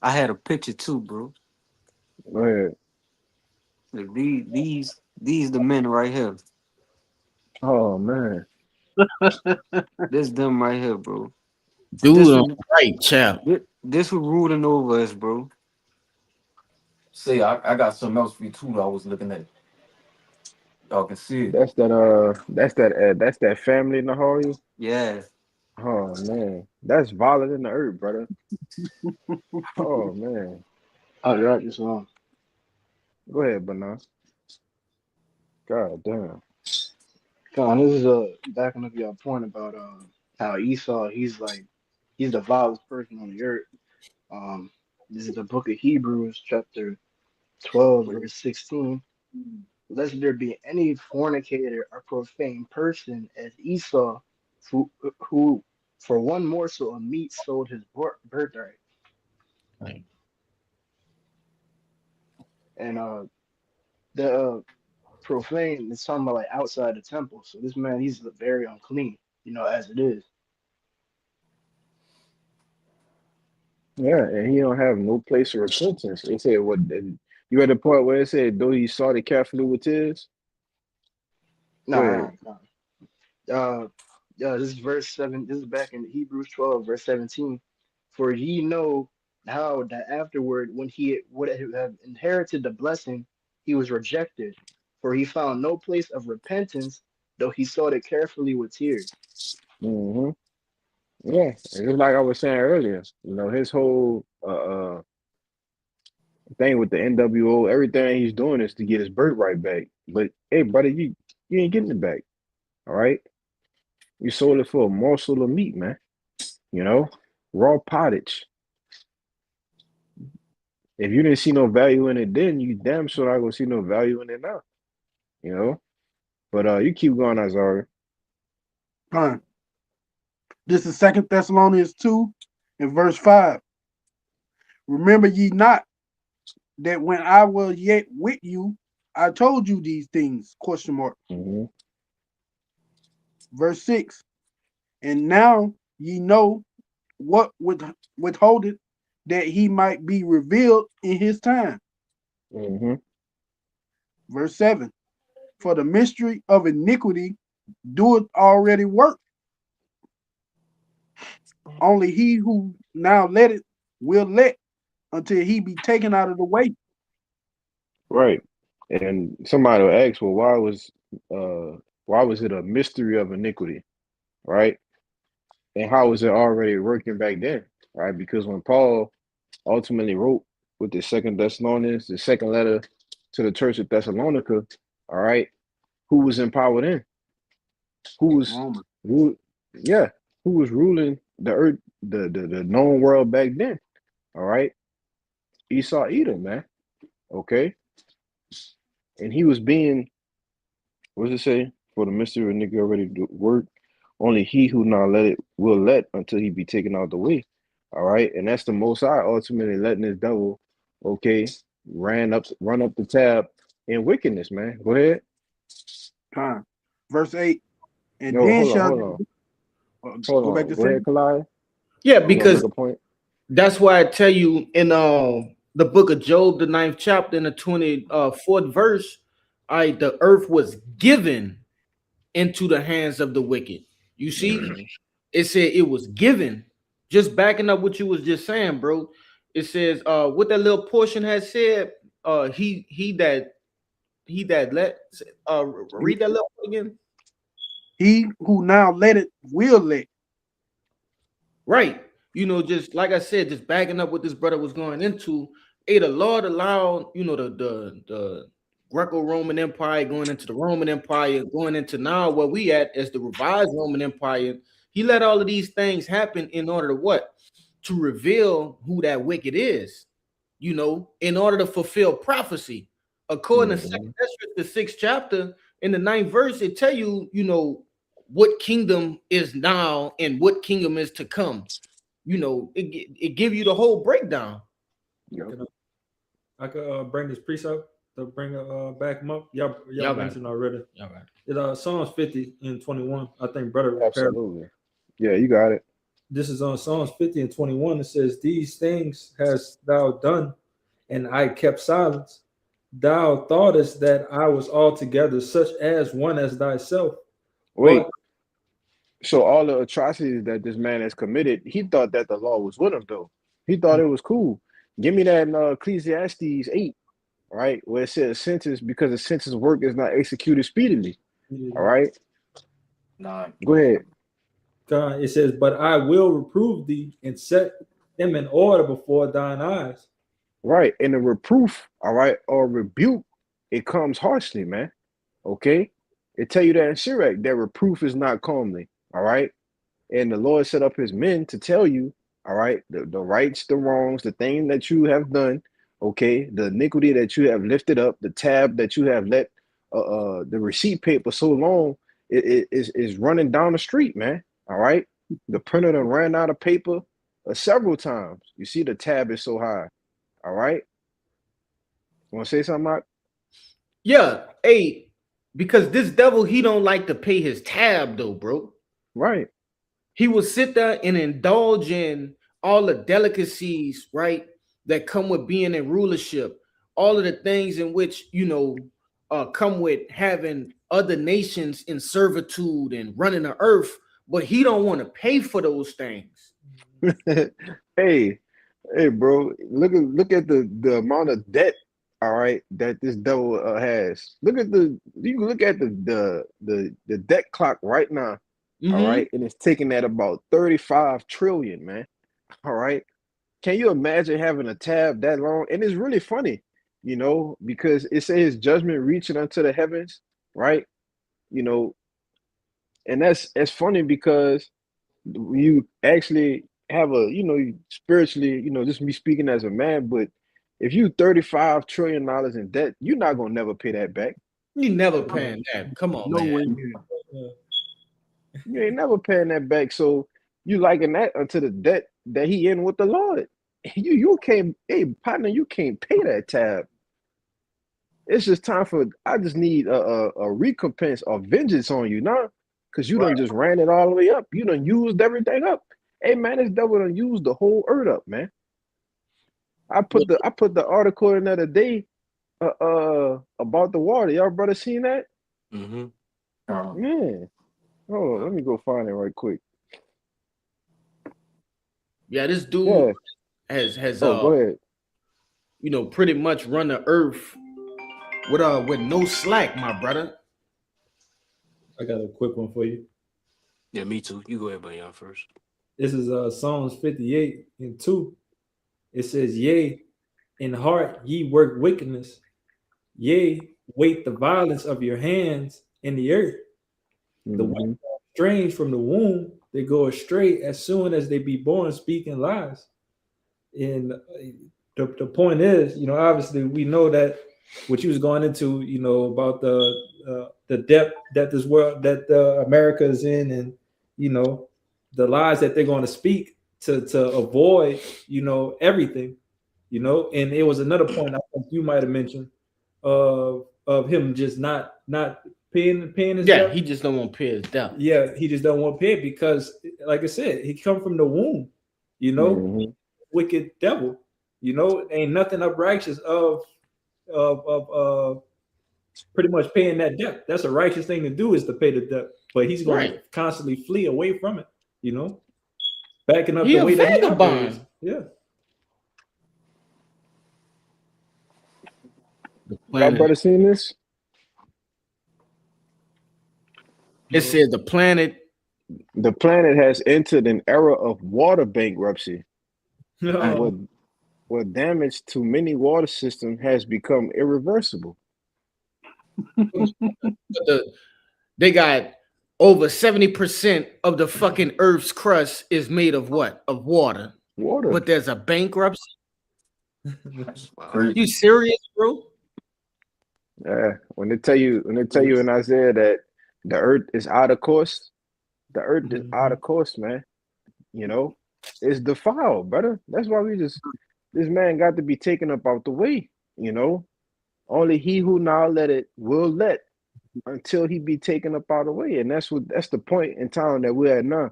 I had a picture too, bro. Go ahead. Like, these the men right here. Oh man. This them right here, bro. Dude This on was the right, chap. this was ruling over us, bro. Say, I got something else for you too that I was looking at. Y'all can see it. That's that family in the Harley. Yeah. Oh man. That's violent in the earth, brother. Oh man. Oh, you're right. Just Go ahead, Bana. God damn. Con, this is backing up your point about how Esau he's the vilest person on the earth. Um, this is the book of Hebrews, chapter 12, verse 16. Lest there be any fornicator or profane person as Esau, who for one morsel of meat sold his birthright. Like, And the profane is talking about like outside the temple. So this man, he's very unclean, as it is. Yeah, and he don't have no place of repentance. It said what and you at the point where it said though he sought it carefully with tears. Go ahead. Nah, nah, nah. This is verse 7. This is back in Hebrews 12, verse 17. For ye know how that afterward, when he would have inherited the blessing, he was rejected, for he found no place of repentance, though he sought it carefully with tears. Mm-hmm. Yeah. And just like I was saying earlier, his whole thing with the NWO, everything he's doing is to get his birthright back. But hey, brother, you ain't getting it back. All right. You sold it for a morsel of meat, man. You know, raw pottage. If you didn't see no value in it then, you damn sure not gonna see no value in it now. You know. But you keep going, Azari. Con. This is Second Thessalonians 2 and verse 5. Remember ye not that when I was yet with you, I told you these things? Question mark. Mm-hmm. Verse 6. And now ye know what withholdeth that he might be revealed in his time. Mm-hmm. Verse 7. For the mystery of iniquity doeth already work. Only he who now let it will let until he be taken out of the way. Right. And somebody will ask, well, why was it a mystery of iniquity? Right? And how was it already working back then? Right? Because when Paul ultimately wrote with the second Thessalonians, the second letter to the church of Thessalonica, all right, who was in power then? Who was Roman. yeah, who was ruling the earth, the known world back then? All right. Esau Edom, man. Okay. And he was being, what does it say? For the mystery of nigga already do work. Only he who not let it will let until he be taken out the way. All right. And that's the most high ultimately letting this devil, okay, run up the tab in wickedness, man. Go ahead. Time. Verse 8. And No, then hold on, shall hold on. Hold go back on. to Go ahead, 7. Kalai. yeah, You gonna make because a point? that's why I tell you in the book of Job, the ninth chapter, in the 24th verse, the earth was given into the hands of the wicked. You see, Mhm. It said it was given. Just backing up what you was just saying, bro. It says what that little portion has said, he that let read that little again. He who now let it will let. Right. Just like I said, just backing up what this brother was going into. Hey, the Lord allowed, the Greco-Roman Empire going into the Roman Empire, going into now where we at as the revised Roman Empire. He let all of these things happen in order to what? To reveal who that wicked is, in order to fulfill prophecy. According to Mhm. Second Ezra, the 6th chapter, in the 9th verse, it tell you, what kingdom is now and what kingdom is to come. It give you the whole breakdown. Yep. I could bring this precept to bring back him up. Y'all Y'all got it. mentioned already. Y'all got it. It's Psalms 50 and 21. I think brother Absolutely. Yeah, you got it. this is on Psalms 50 and 21. It says, "These things hast thou done, and I kept silence. Thou thoughtest that I was altogether such as one as thyself. Wait. But So all the atrocities that this man has committed, he thought that the law was with him though. He thought it was cool. Give me that in Ecclesiastes 8, right? Where it says sentence because the sentence work is not executed speedily. All right. 9. Go ahead. God, it says, but I will reprove thee and set them in order before thine eyes." Right. And the reproof, all right, or rebuke, it comes harshly, man. Okay. It tell you that in Sirach, that reproof is not calmly. All right. And the Lord set up his men to tell you, all right, the rights, the wrongs, the thing that you have done, okay, the iniquity that you have lifted up, the tab that you have let the receipt paper so long is running down the street, man. All right. The printer done ran out of paper several times. You see the tab is so high. All right. Want to say something, Mark? Yeah, hey, because this devil, he don't like to pay his tab though, bro. Right. He will sit there and indulge in all the delicacies, right, that come with being in rulership, all of the things in which, come with having other nations in servitude and running the earth, but he don't want to pay for those things. Hey, hey, bro. Look at the amount of debt, all right, that this devil has. You can look at the debt clock right now, all Mm-hmm. right, and it's taking at about 35 trillion, man. All right. Can you imagine having a tab that long? And it's really funny, because it says judgment reaching unto the heavens, right? You know, and that's funny because you actually have spiritually, just me speaking as a man, but if you $35 trillion in debt, you're not gonna never pay that back. You never paying that. Come on, No man. way. Yeah. You ain't never paying that back. So you liken that unto the debt that he in with the Lord. You can't, hey partner, you can't pay that tab. It's just time for I just need a recompense or vengeance on you now. Cause you done just ran it all the way up. You done used everything up. Hey man, this devil done used the whole earth up, man. I put the article in the other day about the water. Y'all brother seen that? Mm-hmm. Man. Oh, let me go find it right quick. Yeah, this dude Yeah. has Oh, go ahead. pretty much run the earth with no slack, my brother. I got a quick one for you. Yeah, me too. You go ahead, Bayan, first. This is Psalms 58 and 2. It says, "Yea, in heart ye work wickedness. Yea, wait the violence of your hands in the earth. The wicked Hmm. are strange from the womb. They go astray as soon as they be born, speaking lies." And the point is, obviously we know that what you was going into, about the depth that this world that America is in, and the lies that they're going to speak to avoid, everything, And it was another point I think you might have mentioned of him just not paying his Yeah, debt. he just don't want to pay his debt. Yeah, he just don't want to pay it because, like I said, he come from the womb, you know, Hmm. wicked devil. Ain't nothing unrighteous of pretty much paying that debt. That's a righteous thing to do is to pay the debt, but he's going to Right. constantly flee away from it. you know, backing up He the a way that he operates. vagabond. Yeah. The Y'all planet. brother seen this? It No. said the planet. The planet has entered an era of water bankruptcy. Dang. What No. what damage to many water systems has become irreversible. The, they got over 70% of the fucking Earth's crust is made of what? Of water. Water. But there's a bankruptcy. That's Wow. You crazy. serious, bro? When they tell you in Isaiah that the earth is out of course, the earth is out Mhm. of course, man. You know, it's defiled, brother. That's why this man got to be taken up out the way. You know, only he who now let it will let until he be taken up out of the way, and that's the point in time that we're at now,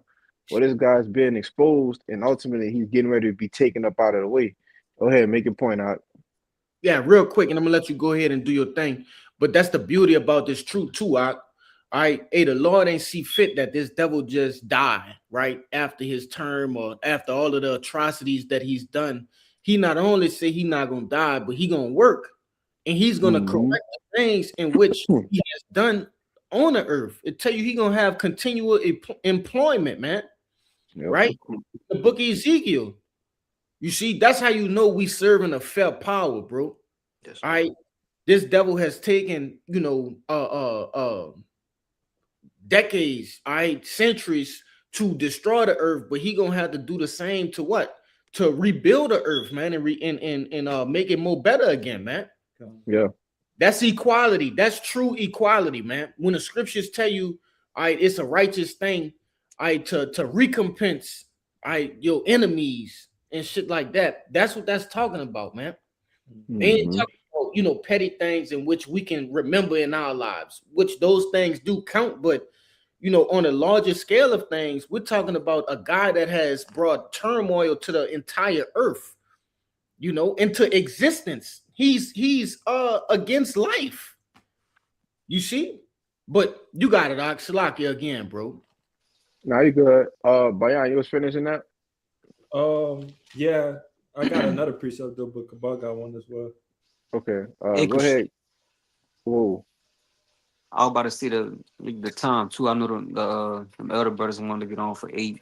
where this guy's being exposed, and ultimately he's getting ready to be taken up out of the way. Go ahead, make your point out. Yeah, real quick, and I'm gonna let you go ahead and do your thing. But that's the beauty about this truth too. Hey, the Lord ain't see fit that this devil just die right after his term or after all of the atrocities that he's done. He not only say he not gonna die, but he gonna work and he's gonna correct Mm-hmm. the things in which he has done on the earth. It tell you he gonna have continual employment, man. Yep. Right? The book of Ezekiel. You see, that's how you know we serving a fair power, bro. Yes, All Lord. right. This devil has taken, decades, all right, centuries to destroy the earth, but he gonna have to do the same to what? To rebuild the earth, man, and make it more better again, man. Yeah. That's equality. That's true equality, man. When the scriptures tell you, all right, it's a righteous thing, all right, to recompense, all right, your enemies and shit like that. That's what that's talking about, man. They ain't Mm-hmm. talking about, petty things in which we can remember in our lives, which those things do count. But, on a larger scale of things, we're talking about a guy that has brought turmoil to the entire earth, into existence. He's against life. You see? But you got it, Oxalakia again, bro. Now you good. Bayan, you was finishing that? Yeah, I got another precept though, but Kabal got one as well. Okay. Hey, Go ahead. Whoa. I was about to see the time too. I know the elder brothers wanted to get on for 8.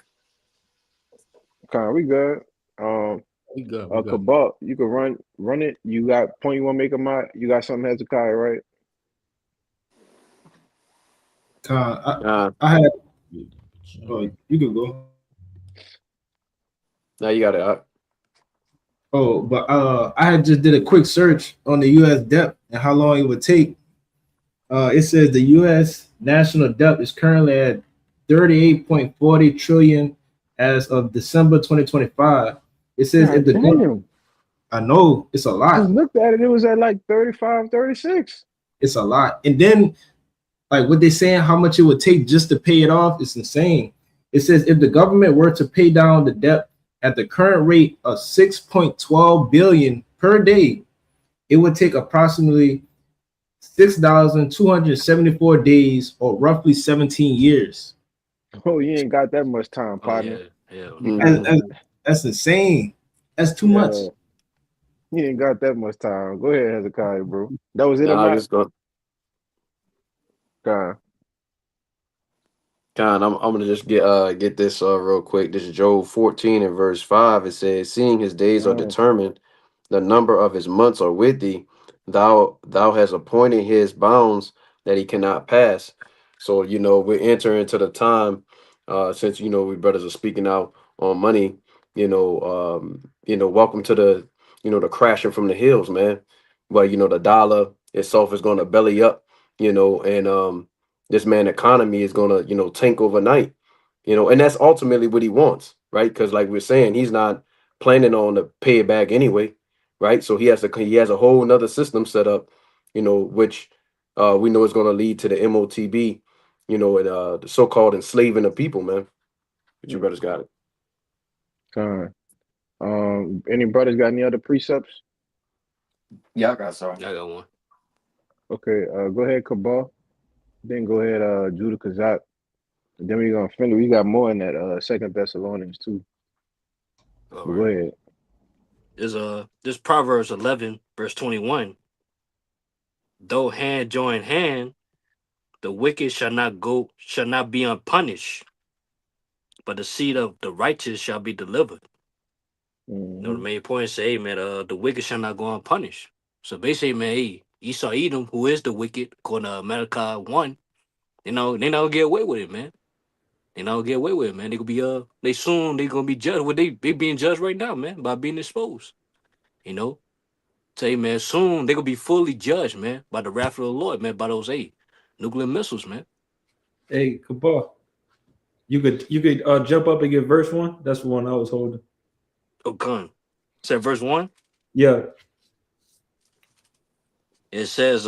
Con, we good. Um, We good. We good. Kabal, you can run it. You got point you want to make them out. You got something Hezekiah, right? I, Uh, I had. Oh, you can go. now you got it. Oh, but I had just did a quick search on the U.S. debt and how long it would take. It says the U.S. national debt is currently at 38.40 trillion as of December 2025. It says if God the government, damn. I know it's a I just lot. looked at it. It was at like 35, 36. It's a lot. And then like what they're saying, how much it would take just to pay it off is insane. It says if the government were to pay down the debt at the current rate of 6.12 billion per day, it would take approximately 6,274 days or roughly 17 years. Oh, you ain't got that much time, Oh partner. yeah, hell no. That's, Mm-hmm. that's, that's insane. That's too much. Yeah, you ain't got that much time. Go ahead, Hezekiah, bro. That was it or Now I not? just go. God. Con, I'm gonna just get this real quick. This is Job 14 and verse 5. It says, "Seeing his days are God. determined, the number of his months are with thee. Thou hast appointed his bounds that he cannot pass." So we're entering into the time, since we brothers are speaking out on money. Welcome to the crashing from the hills, man. But the dollar itself is gonna belly up, and this man economy is gonna tank overnight, and that's ultimately what he wants, right? Because like we're saying, he's not planning on to pay it back anyway, right? So he has a whole nother system set up, which we know is going to lead to the MOTB, and the so-called enslaving of people, man. But you brothers got it. God. Any brothers got any other precepts? Yeah, I got sorry. I got one. Okay, go ahead, Kabal. Then go ahead, Judah Kazak. Then we gonna finish. We got more in that Second Thessalonians too. All But go right. ahead. This Proverbs 11 verse 21. Though hand join hand, the wicked shall not be unpunished, but the seed of the righteous shall be delivered. You know, the Hmm. main point say, hey, man, the wicked shall not go unpunished. So basically, man, hey, Esau Edom, who is the wicked, according to Malachi 1, they not gonna get away with it, man. They not gonna get away with it, man. They gonna be they gonna be judged. What they being judged right now, man, by being exposed. You know, say, man, soon they gonna be fully judged, man, by the wrath of the Lord, man, by those nuclear missiles, man. Hey, Kabah, you could jump up and get verse 1. That's the one I was holding. Oh, gun. Said verse 1. Yeah, It says,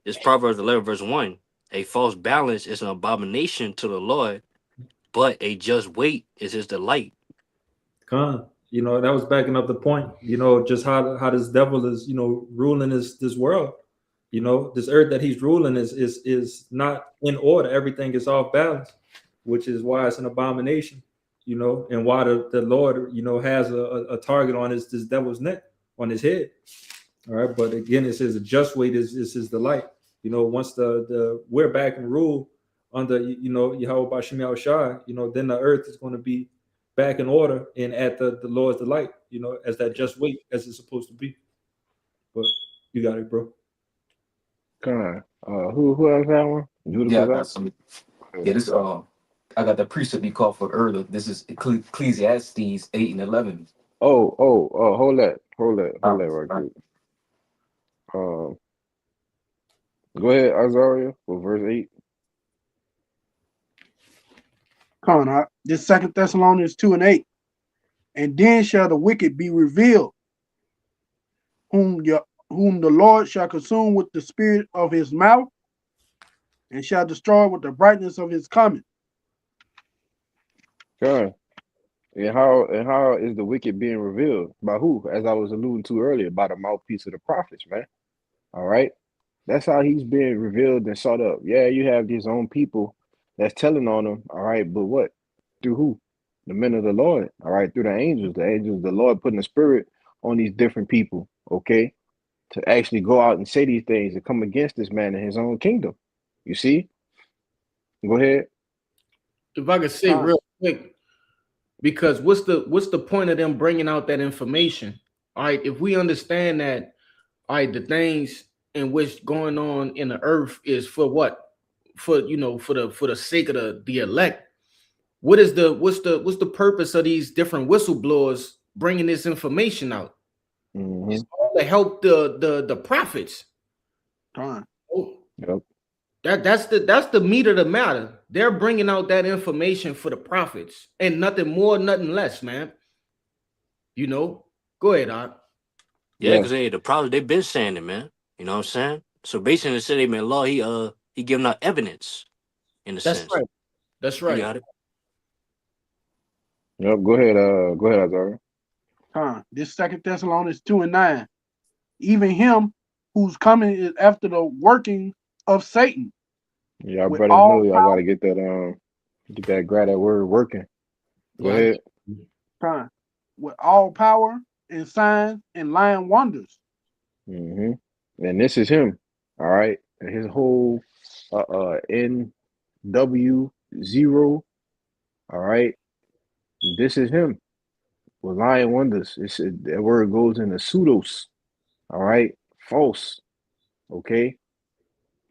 it's Proverbs 11 verse 1. A false balance is an abomination to the Lord, but a just weight is his delight. Khan. That was backing up the point. Just how this devil is, ruling this world. This earth that he's ruling is not in order. Everything is off balance, which is why it's an abomination. And why the Lord, has a target on this devil's neck, on his head. All right, but again, it says a just weight is his delight. Once the we're back in rule under Yahweh Bashim Yahushua, then the earth is going to be back in order and at the Lord's delight, as that just weight as it's supposed to be. But you got it, bro. Con. Who else had one? Judah Yeah, I was got out. some. Yeah, this I got the precept you called for earlier. This is Ecclesiastes 8 and 11. Hold that right quick. Um, Go ahead, Azaria, for verse 8. Come on, this Second Thessalonians 2 and 8. And then shall the wicked be revealed, whom the Lord shall consume with the spirit of his mouth, and shall destroy with the brightness of his coming. Con. And how is the wicked being revealed? By who? As I was alluding to earlier, by the mouthpiece of the prophets, man. All right. That's how he's being revealed and sought up. Yeah, you have these own people that's telling on him. All right, but what? Through who? The men of the Lord. All right, through the angels. The angels of the Lord putting the spirit on these different people, okay, to actually go out and say these things and come against this man in his own kingdom. You see? Go ahead. If I could say Come, real quick, because what's the point of them bringing out that information? All right, if we understand that, all right, the things in which going on in the earth is for what? For the sake of the elect. What's the purpose of these different whistleblowers bringing this information out? Mm-hmm. It's all to help the prophets. come. Oh, Yep. that's the meat of the matter. They're bringing out that information for the prophets and nothing more, nothing less, man. Go ahead, Art. Yeah, Yeah. because the problem they've been saying it, man. You know what I'm saying? So basically, the city, man, law, he giving out evidence in a That's sense. right. That's You right. got it. Yep. Go ahead. Go ahead, Azaria. This Second Thessalonians 2 and 9. Even him whose coming is after the working of Satan Y'all with brothers know all y'all gotta get that grab that word working. Go Yeah. ahead. power, with all power and signs and lying wonders. Hmm. And this is him. All right. And his whole NW0. All right. This is him with lying wonders. That word goes into pseudos. All right. False. Okay.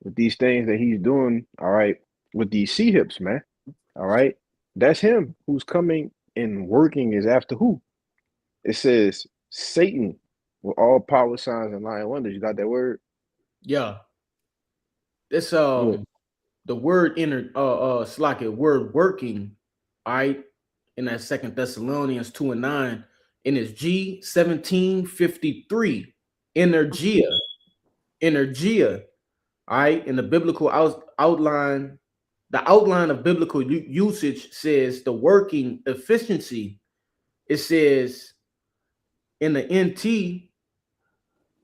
With these things that he's doing. All right. With these sea hips, man. All right. That's him who's coming and working is after who? It says Satan with all power signs and lying wonders. You got that word? Yeah. It's Good. the word inner Slack word working, all right, in that Second Thessalonians 2 and 9, in its G1753, energia, all right, in the biblical outline, the outline of biblical usage says the working efficiency. It says in the NT,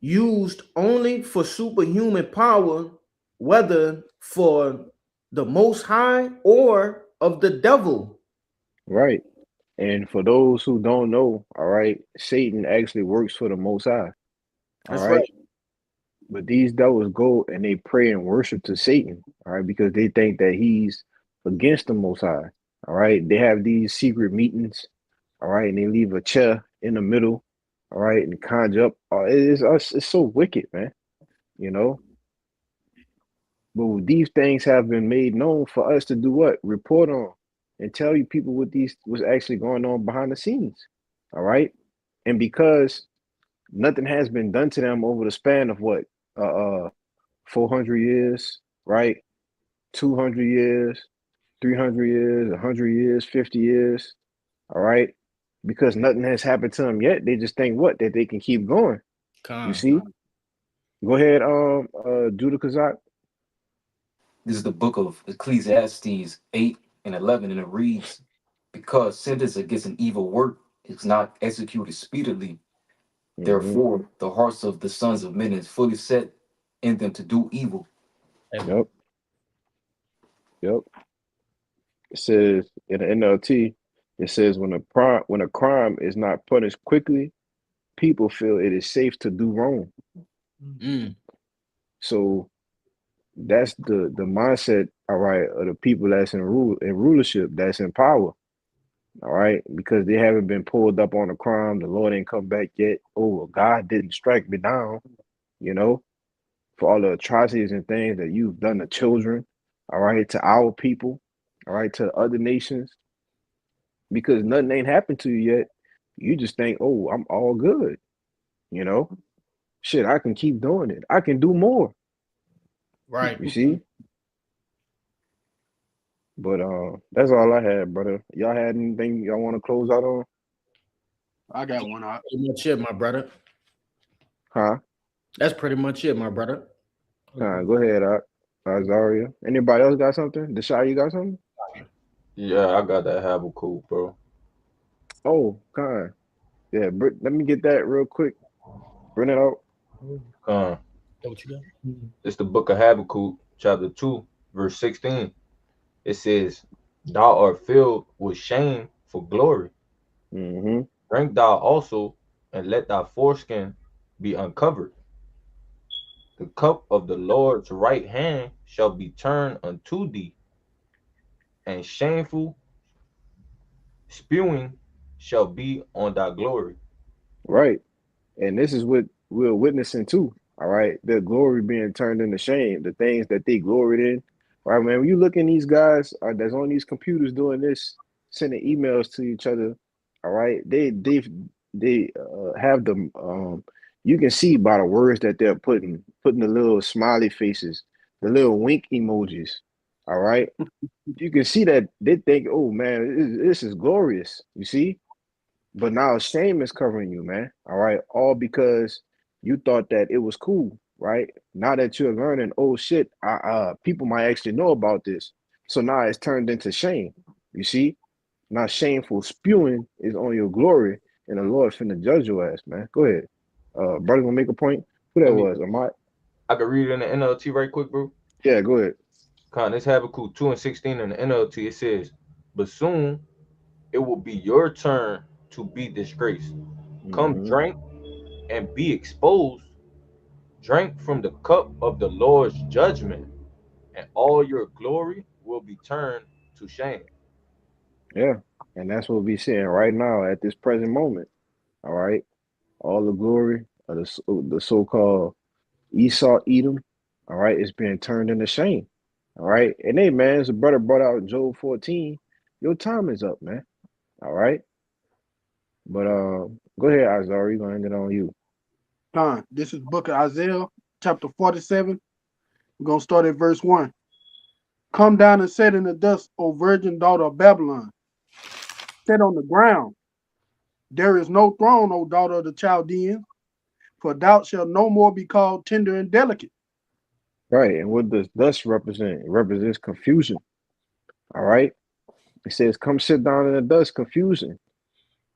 used only for superhuman power, whether for the Most High or of the devil? Right. And for those who don't know, all right, Satan actually works for the Most High. All That's right. right. But these devils go and they pray and worship to Satan, all right, because they think that he's against the Most High. All right. They have these secret meetings, all right, and they leave a chair in the middle, all right, and conjure up. It's so wicked, man, you know. But these things have been made known for us to do what? Report on and tell you people what these was actually going on behind the scenes. All right. And because nothing has been done to them over the span of what? Uh 400 years, right? 200 years, 300 years, 100 years, 50 years, all right? Because nothing has happened to them yet, they just think what? That they can keep going. You Con. see? Go ahead, Judah Kazak. This is the book of Ecclesiastes 8 and 11, and it reads, because sentence against an evil work is not executed speedily, Mm-hmm. therefore the hearts of the sons of men is fully set in them to do evil. Yep, yep. It says in the NLT, it says when a crime is not punished quickly, people feel it is safe to do wrong. Mm. So that's the mindset, all right, of the people that's in rulership, that's in power, all right, because they haven't been pulled up on a crime. The Lord ain't come back yet. Oh, well, God didn't strike me down, you know, for all the atrocities and things that you've done to children, all right, to our people, all right, to other nations, because nothing ain't happened to you yet. You just think, oh, I'm all good, you know. Shit, I can keep doing it. I can do more. Right. You see? But that's all I had, brother. Y'all had anything y'all want to close out on? I got one out. Pretty much it, my brother. Huh? That's pretty much it, my brother. Go ahead, Zaria. Anybody else got something? Deshae, you got something? Yeah, I got that Habakkuk, bro. Oh, yeah. Let me get that real quick. Bring it out. Con. That what you got? It's the book of Habakkuk, chapter 2, verse 16. It says, thou art filled with shame for glory. Mm-hmm. Drink thou also, and let thy foreskin be uncovered. The cup of the Lord's right hand shall be turned unto thee, and shameful spewing shall be on thy glory. Right. And this is what we're witnessing too. All right. The glory being turned into shame, the things that they gloried in. All right, man. When you look in these guys that's on these computers doing this, sending emails to each other, all right, they have them you can see by the words that they're putting the little smiley faces, the little wink emojis. All right. You can see that they think, oh man, this is glorious. You see? But now shame is covering you, man. All right. All because you thought that it was cool, right? Now that you're learning, oh shit, people might actually know about this. So now it's turned into shame. You see? Now shameful spewing is on your glory, and the Lord finna judge your ass, man. Go ahead. Brother gonna make a point. Who that Let me was? Am I? I can read it in the NLT right quick, bro. Yeah, go ahead. Con, it's Habakkuk 2 and 16 in the NLT. It says, but soon it will be your turn to be disgraced. Come Mm-hmm. drink and be exposed. Drink from the cup of the Lord's judgment, and all your glory will be turned to shame. Yeah. And that's what we seeing right now at this present moment. All right. All the glory of the so-called Esau Edom, all right, it's being turned into shame. All right. And hey man, as a brother brought out Job 14, your time is up, man. All right. But go ahead, Azari, gonna end it on you. Fine. This is book of Isaiah, chapter 47. We're going to start at verse 1. Come down and sit in the dust, O virgin daughter of Babylon. Sit on the ground. There is no throne, O daughter of the Chaldeans, for thou shalt no more be called tender and delicate. Right. And what does thus represent? It represents confusion. All right. It says, come sit down in the dust, confusion.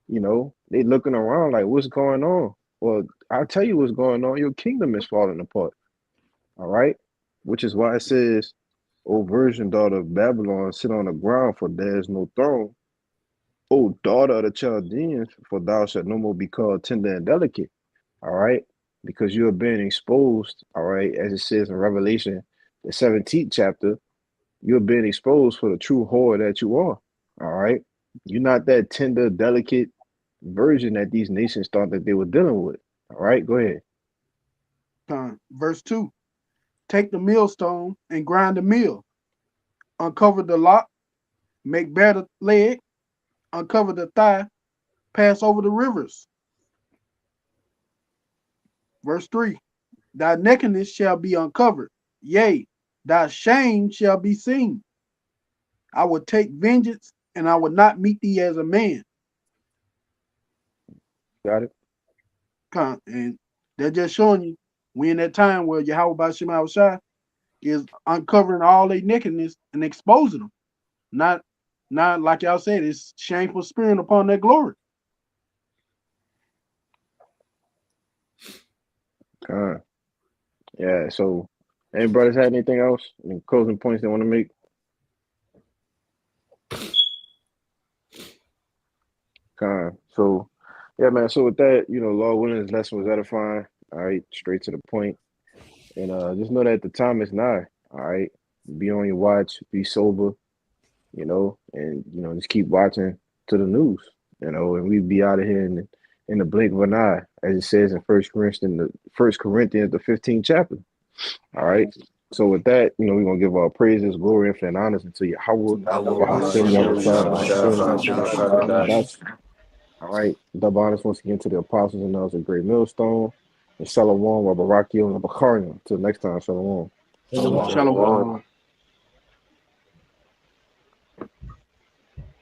You know, they looking around like, what's going on? Well, I'll tell you what's going on. Your kingdom is falling apart. All right. Which is why it says, O virgin daughter of Babylon, sit on the ground, for there is no throne. O daughter of the Chaldeans, for thou shalt no more be called tender and delicate. All right, because you are being exposed. All right, as it says in Revelation, the 17th chapter, you're being exposed for the true whore that you are. All right, you're not that tender, delicate version that these nations thought that they were dealing with. All right, go ahead. Verse 2. Take the millstone and grind the mill. Uncover the lock, make bare the leg, uncover the thigh, pass over the rivers. Verse 3. Thy nakedness shall be uncovered, yea, thy shame shall be seen. I will take vengeance, and I will not meet thee as a man. Got it. And they're just showing you we in that time where Yahweh Bashim Shai is uncovering all their nakedness and exposing them. Not like y'all said, it's shameful spirit upon their glory. Yeah. So, any brothers had anything else? Any closing points they want to make? So, yeah, man. So with that, Lord willing, this lesson was edifying. All right, straight to the point, and just know that the time is nigh. All right, be on your watch, be sober, and just keep watching to the news, and we be out of here in the blink of an eye, as it says in First Corinthians, the 15th chapter. All right. So with that, we're gonna give our praises, glory, and honors unto Yahweh, I will Bahashem, Yahushua, Bahashim Bahashem, all right. Double honors once again to the apostles and those of Great Millstone. And Shalom, Rabarakio, and Bakarian. Until next time, Shalom. Shalom. Shalom.